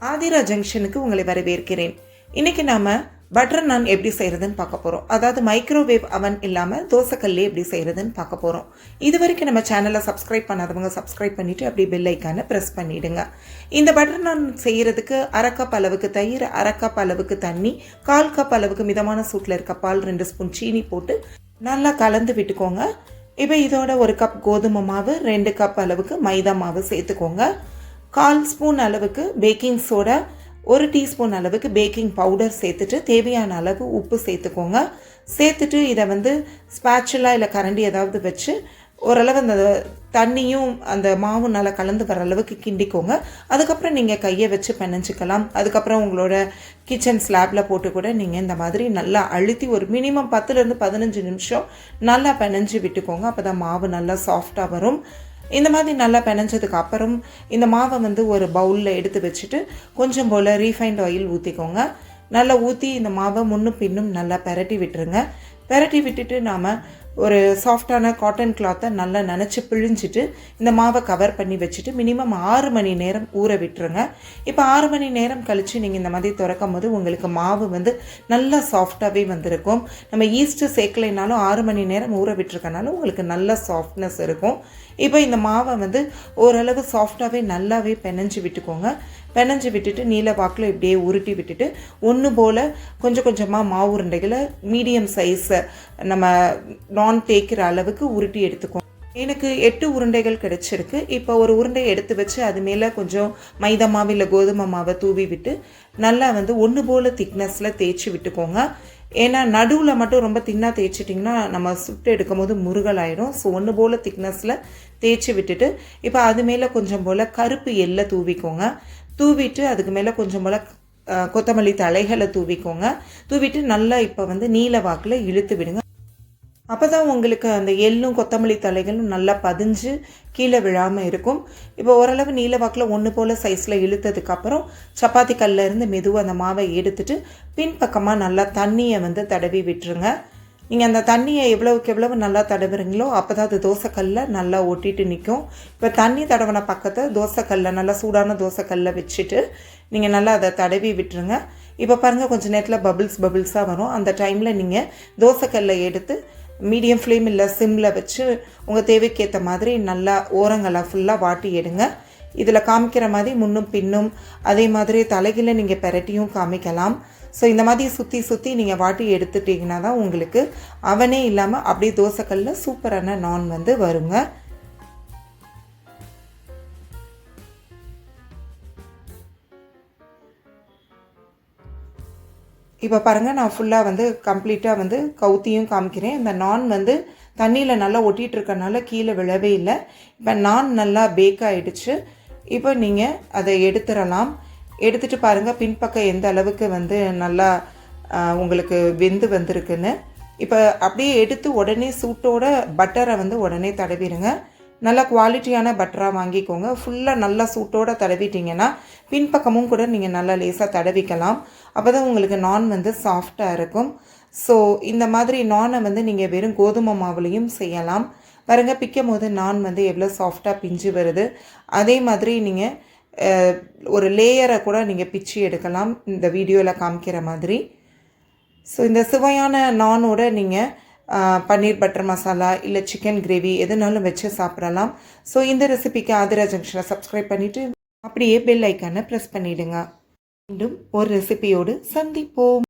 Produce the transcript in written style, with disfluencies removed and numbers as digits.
ஆதிரா ஜங்ஷனுக்கு உங்களை வரவேற்கிறேன். இன்னைக்கு நாம பட்டர் நான் எப்படி செய்யறதுன்னு பார்க்க போறோம். அதாவது மைக்ரோவேவ் அவன் இல்லாம தோசைக்கல்லே எப்படி செய்யறதுன்னு பார்க்க போறோம். இது வரைக்கும் நம்ம சேனலை சப்ஸ்கிரைப் பண்ணாதவங்க சப்ஸ்கிரைப் பண்ணிட்டு அப்படியே பெல் ஐக்கானை பிரஸ் பண்ணிடுங்க. இந்த பட்டர் நான் செய்யறதுக்கு 1/2 கப் அளவுக்கு தயிர், 1/2 கப் அளவுக்கு தண்ணி, 1/4 கப் அளவுக்கு மிதமான சூட்டில் இருக்க பால், 2 ஸ்பூன் சீனி போட்டு நல்லா கலந்து விட்டுக்கோங்க. இப்போ இதோட 1 கப் கோதுமை மாவு, 2 கப் அளவுக்கு மைதா மாவு சேர்த்துக்கோங்க. 1/4 ஸ்பூன் அளவுக்கு பேக்கிங் சோடா, 1 டீஸ்பூன் அளவுக்கு பேக்கிங் பவுடர் சேர்த்துட்டு தேவையான அளவு உப்பு சேர்த்துக்கோங்க. சேர்த்துட்டு இதை ஸ்பேச்சுலா இல்லை கரண்டி ஏதாவது வச்சு ஓரளவு அந்த தண்ணியும் அந்த மாவும் நல்லா கலந்து வர அளவுக்கு கிண்டிக்கோங்க. அதுக்கப்புறம் நீங்கள் கையை வச்சு பிணைஞ்சிக்கலாம். அதுக்கப்புறம் உங்களோட கிச்சன் ஸ்லாப்பில் போட்டு கூட நீங்கள் இந்த மாதிரி நல்லா அழுத்தி ஒரு மினிமம் 10லேருந்து 15 நிமிஷம் நல்லா பிணைஞ்சி விட்டுக்கோங்க. அப்போ தான் மாவு நல்லா சாஃப்டாக வரும். இந்த மாதிரி நல்லா பிணைஞ்சதுக்கு அப்புறம் இந்த மாவை ஒரு பவுலில் எடுத்து வச்சுட்டு கொஞ்சம் போல் ரீஃபைண்ட் ஆயில் ஊற்றிக்கோங்க. நல்லா ஊற்றி இந்த மாவை முன்னும் பின்னும் நல்லா பெரட்டி விட்டுருங்க. பெரட்டி விட்டுட்டு நாம் ஒரு சாஃப்டான காட்டன் கிளாத்தை நல்லா நனைச்சி பிழிஞ்சிட்டு இந்த மாவை கவர் பண்ணி வச்சுட்டு மினிமம் 6 மணி நேரம் ஊற விட்டுருங்க. இப்போ 6 மணி நேரம் கழித்து நீங்கள் இந்த மாதிரி திறக்கும் போது உங்களுக்கு மாவு நல்லா சாஃப்டாகவே வந்திருக்கும். நம்ம ஈஸ்ட்டு சேர்க்கலைனாலும் 6 மணி நேரம் ஊற விட்டுருக்கனாலும் உங்களுக்கு நல்ல சாஃப்ட்னஸ் இருக்கும். இப்போ இந்த மாவை ஓரளவு சாஃப்டாகவே நல்லாவே பிணைஞ்சி விட்டுக்கோங்க. பிணைஞ்சி விட்டுட்டு நீல வாக்கில் இப்படியே உருட்டி விட்டுட்டு ஒன்று போல் கொஞ்சம் கொஞ்சமாக மாவு உருண்டைகளை மீடியம் சைஸை நம்ம நான் தேய்க்கிற அளவுக்கு உருட்டி எடுத்துக்கோங்க. எனக்கு 8 உருண்டைகள் கிடச்சிருக்கு. இப்போ ஒரு உருண்டையை எடுத்து வச்சு அது மேலே கொஞ்சம் மைதா மாவு இல்லை கோதுமை மாவை தூவி விட்டு நல்லா ஒன்று போல் திக்னஸில் தேய்ச்சி விட்டுக்கோங்க. ஏன்னா நடுவில் மட்டும் ரொம்ப தின்னாக தேய்ச்சிட்டிங்கன்னா நம்ம சுட்டு எடுக்கும் போது முருகல் ஆகிடும். ஸோ ஒன்று போல் திக்னஸில் தேய்ச்சி விட்டுட்டு இப்போ அது மேலே கொஞ்சம் போல் கருப்பு எள்ளை தூவிக்கோங்க. தூவிட்டு அதுக்கு மேலே கொஞ்சம் போல் கொத்தமல்லி தலைகளை தூவிக்கோங்க. தூவிட்டு நல்லா இப்போ நீல வாக்கில் இழுத்து விடுங்க. அப்போ தான் உங்களுக்கு அந்த எள்ளும் கொத்தமல்லி தலைகளும் நல்லா பதிஞ்சு கீழே விழாமல் இருக்கும். இப்போ ஓரளவு நீல வாக்கில் ஒன்று போல் சைஸில் இழுத்ததுக்கப்புறம் சப்பாத்தி கல்லிருந்து மெதுவாக அந்த மாவை எடுத்துட்டு பின்பக்கமாக நல்லா தண்ணியை தடவி விட்டுருங்க. நீங்கள் அந்த தண்ணியை எவ்வளவுக்கு எவ்வளவு நல்லா தடவுறீங்களோ அப்போ தான் அது தோசைக்கல்ல நல்லா ஒட்டிட்டு நிற்கும். இப்போ தண்ணி தடவின பக்கத்தை தோசைக்கல்ல நல்லா சூடான தோசைக்கல்ல வச்சுட்டு நீங்கள் நல்லா அதை தடவி விட்டுருங்க. இப்போ பாருங்கள் கொஞ்சம் நேரத்தில் பபிள்ஸாக வரும். அந்த டைமில் நீங்கள் தோசைக்கல்லை எடுத்து மீடியம் ஃப்ளேம் இல்லை சிம்மில் வச்சு உங்கள் தேவைக்கேற்ற மாதிரி நல்லா ஓரங்களை ஃபுல்லாக வாட்டி எடுங்க. இதில் காமிக்கிற மாதிரி முன்னும் பின்னும் அதே மாதிரி தலைகளை நீங்கள் பெரட்டியும் காமிக்கலாம். ஸோ இந்த மாதிரி சுற்றி சுற்றி நீங்கள் வாட்டி எடுத்துட்டிங்கன்னா தான் உங்களுக்கு அவனே இல்லாமல் அப்படியே தோசைக்கல்ல சூப்பரான நான் வருங்க. இப்போ பாருங்கள் நான் ஃபுல்லாக கம்ப்ளீட்டாக கவுத்தியும் காமிக்கிறேன். இந்த நான் தண்ணியில் நல்லா ஒட்டிகிட்டு இருக்கனால கீழே விழவே இல்லை. இப்போ நான் நல்லா பேக் ஆகிடுச்சு. இப்போ நீங்கள் அதை எடுத்துடலாம். எடுத்துகிட்டு பாருங்கள் பின்பக்கம் எந்த அளவுக்கு நல்லா உங்களுக்கு வெந்து வந்திருக்குன்னு. இப்போ அப்படியே எடுத்து உடனே சூட்டோட பட்டரை உடனே தடவிடுங்க. நல்லா குவாலிட்டியான பட்டராக வாங்கிக்கோங்க. ஃபுல்லாக நல்லா சூட்டோடு தடவிட்டிங்கன்னா பின்பக்கமும் கூட நீங்கள் நல்லா லேசாக தடவிக்கலாம். அப்போ தான் உங்களுக்கு நான் சாஃப்டாக இருக்கும். ஸோ இந்த மாதிரி நானை நீங்கள் வெறும் கோதுமை மாவுலையும் செய்யலாம். பாருங்க பிக்கும் போது நான் எவ்வளோ சாஃப்டாக பிஞ்சு வருது. அதே மாதிரி நீங்கள் ஒரு லேயரை கூட நீங்கள் பிச்சு எடுக்கலாம் இந்த வீடியோவில் காமிக்கிற மாதிரி. ஸோ இந்த சுவையான நானோட நீங்கள் பன்னீர் பட்டர் மசாலா இல்லை சிக்கன் கிரேவி எதுனாலும் வச்சு சாப்பிடலாம். ஸோ இந்த ரெசிபிக்கு ஆதிரா ஜங்ஷனை சப்ஸ்கிரைப் பண்ணிவிட்டு அப்படியே பெல் ஐக்கானை ப்ரெஸ் பண்ணிவிடுங்க. மீண்டும் ஒரு ரெசிபியோடு சந்திப்போம்.